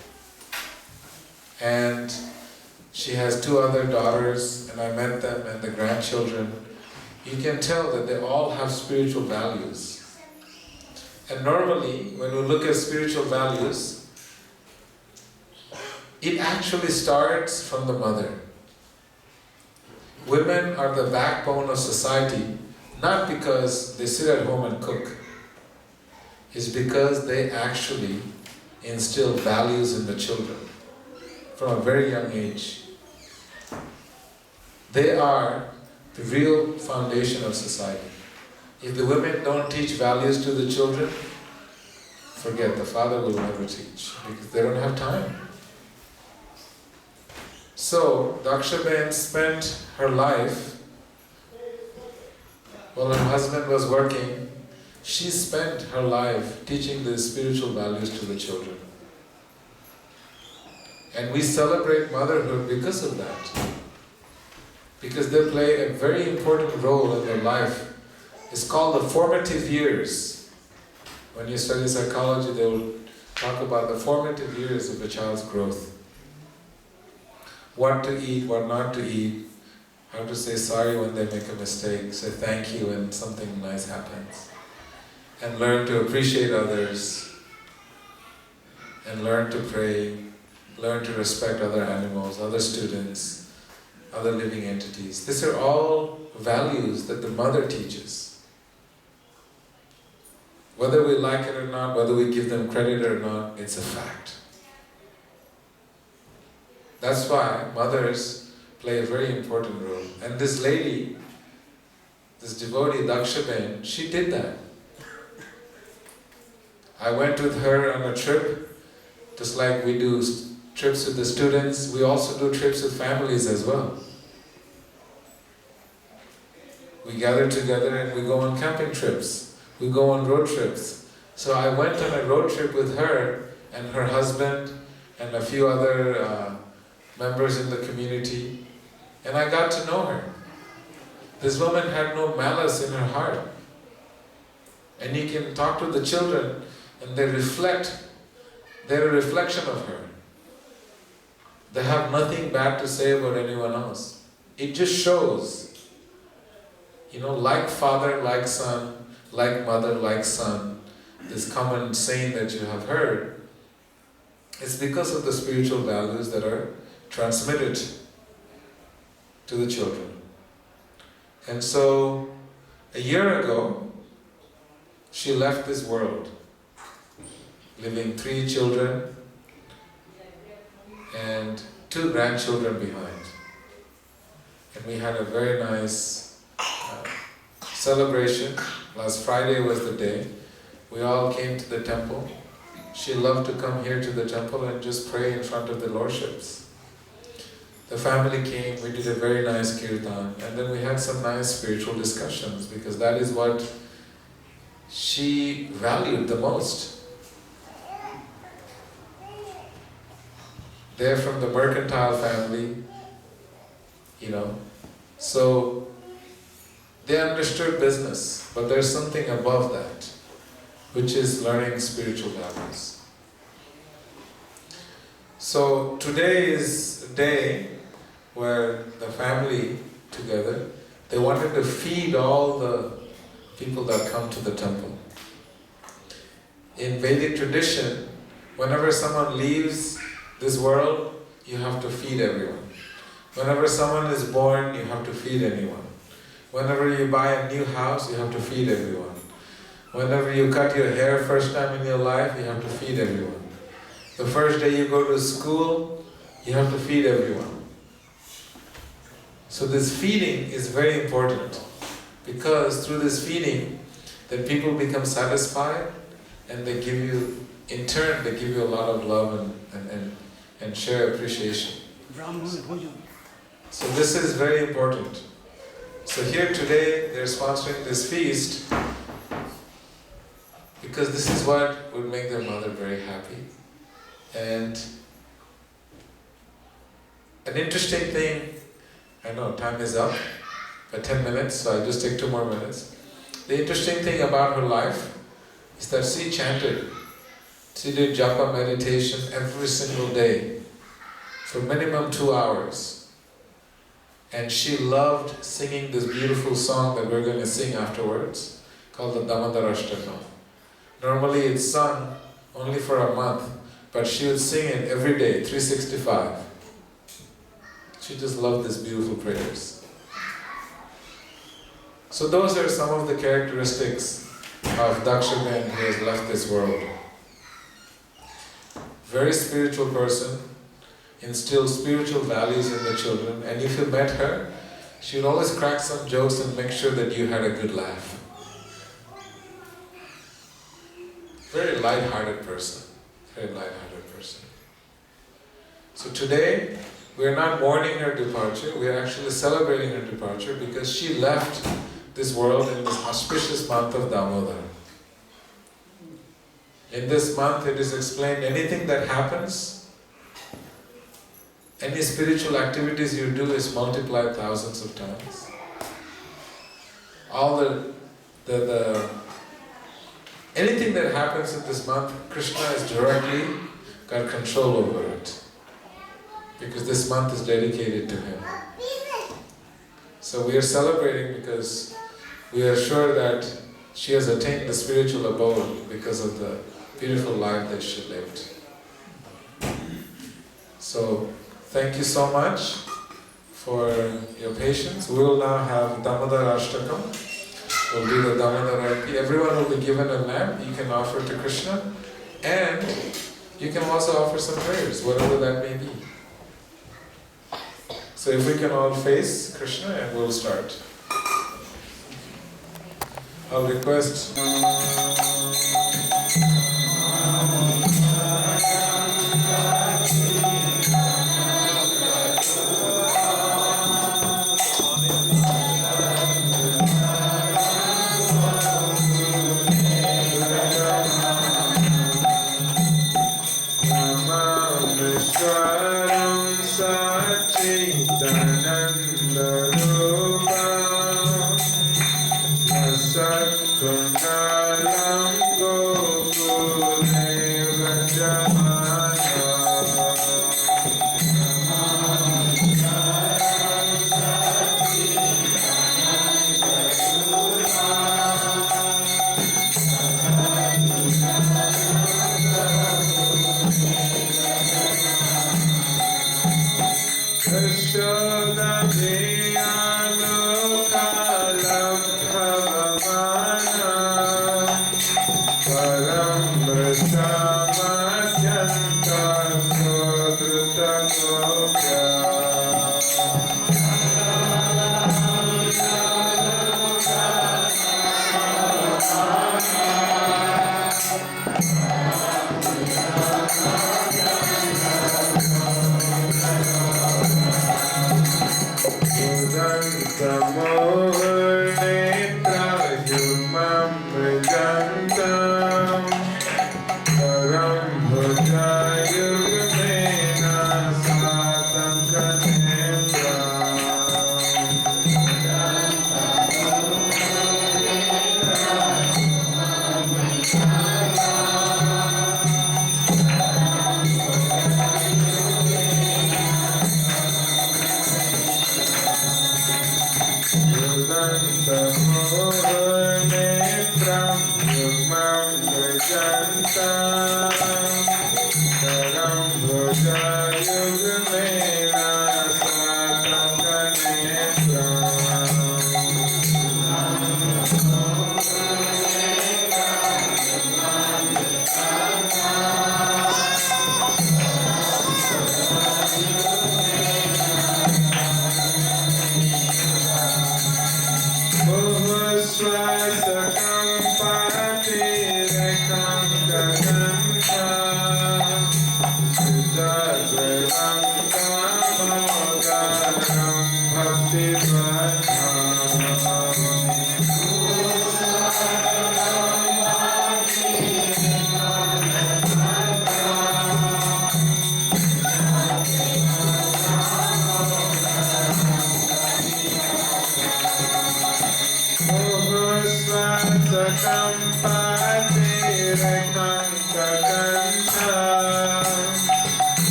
And she has 2 other daughters, and I met them and the grandchildren. You can tell that they all have spiritual values. And normally, when we look at spiritual values, it actually starts from the mother. Women are the backbone of society, not because they sit at home and cook. It's because they actually instill values in the children from a very young age. They are the real foundation of society. If the women don't teach values to the children, forget, the father will never teach, because they don't have time. So, Dakshaben spent her life, while her husband was working, she spent her life teaching the spiritual values to the children. And we celebrate motherhood because of that. Because they play a very important role in their life. It's called the formative years. When you study psychology, they will talk about the formative years of a child's growth. What to eat, what not to eat, how to say sorry when they make a mistake, say thank you when something nice happens, and learn to appreciate others, and learn to pray, learn to respect other animals, other students, other living entities. These are all values that the mother teaches. Whether we like it or not, whether we give them credit or not, it's a fact. That's why mothers play a very important role. And this lady, this devotee, Dakshaben, she did that. I went with her on a trip, just like we do trips with the students, we also do trips with families as well. We gather together and we go on camping trips. We go on road trips. So I went on a road trip with her and her husband and a few other members in the community, and I got to know her. This woman had no malice in her heart. And you can talk to the children and they reflect, they're a reflection of her. They have nothing bad to say about anyone else. It just shows, like father, like son, like mother, like son, this common saying that you have heard, it's because of the spiritual values that are transmitted to the children. And so, a year ago, she left this world, leaving 3 children and 2 grandchildren behind. And we had a very nice celebration. Last Friday was the day. We all came to the temple. She loved to come here to the temple and just pray in front of the lordships. The family came, we did a very nice kirtan, and then we had some nice spiritual discussions, because that is what she valued the most. They're from the mercantile family, so they understood business, but there's something above that, which is learning spiritual values. So today is a day where the family together, they wanted to feed all the people that come to the temple. In Vedic tradition, whenever someone leaves this world, you have to feed everyone. Whenever someone is born, you have to feed anyone. Whenever you buy a new house, you have to feed everyone. Whenever you cut your hair first time in your life, you have to feed everyone. The first day you go to school, you have to feed everyone. So this feeding is very important, because through this feeding, then people become satisfied, and they give you, in turn, they give you a lot of love and share appreciation. So this is very important. So here today, they're sponsoring this feast, because this is what would make their mother very happy. And an interesting thing, I know time is up by 10 minutes, so I'll just take 2 more minutes. The interesting thing about her life is that she chanted She did japa meditation every single day for minimum 2 hours. And she loved singing this beautiful song that we're going to sing afterwards, called the Damodara Ashtakam. Normally it's sung only for a month, but she would sing it every day, 365. She just loved these beautiful prayers. So those are some of the characteristics of Dakshaben who has left this world. Very spiritual person, instills spiritual values in the children, and if you met her, she would always crack some jokes and make sure that you had a good laugh. Very light-hearted person. Very light-hearted person. So today, we are not mourning her departure, we are actually celebrating her departure because she left this world in this auspicious month of Damodar. In this month it is explained anything that happens, any spiritual activities you do is multiplied thousands of times. All anything that happens in this month, Krishna has directly got control over it. Because this month is dedicated to him. So we are celebrating because we are sure that she has attained the spiritual abode because of the beautiful life that she lived. So, thank you so much for your patience. We will now have Damodara Ashtakam. We'll do the Damodara Arati. Everyone will be given a lamp. You can offer to Krishna. And you can also offer some prayers, whatever that may be. So if we can all face Krishna and we'll start. I'll request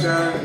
Moksha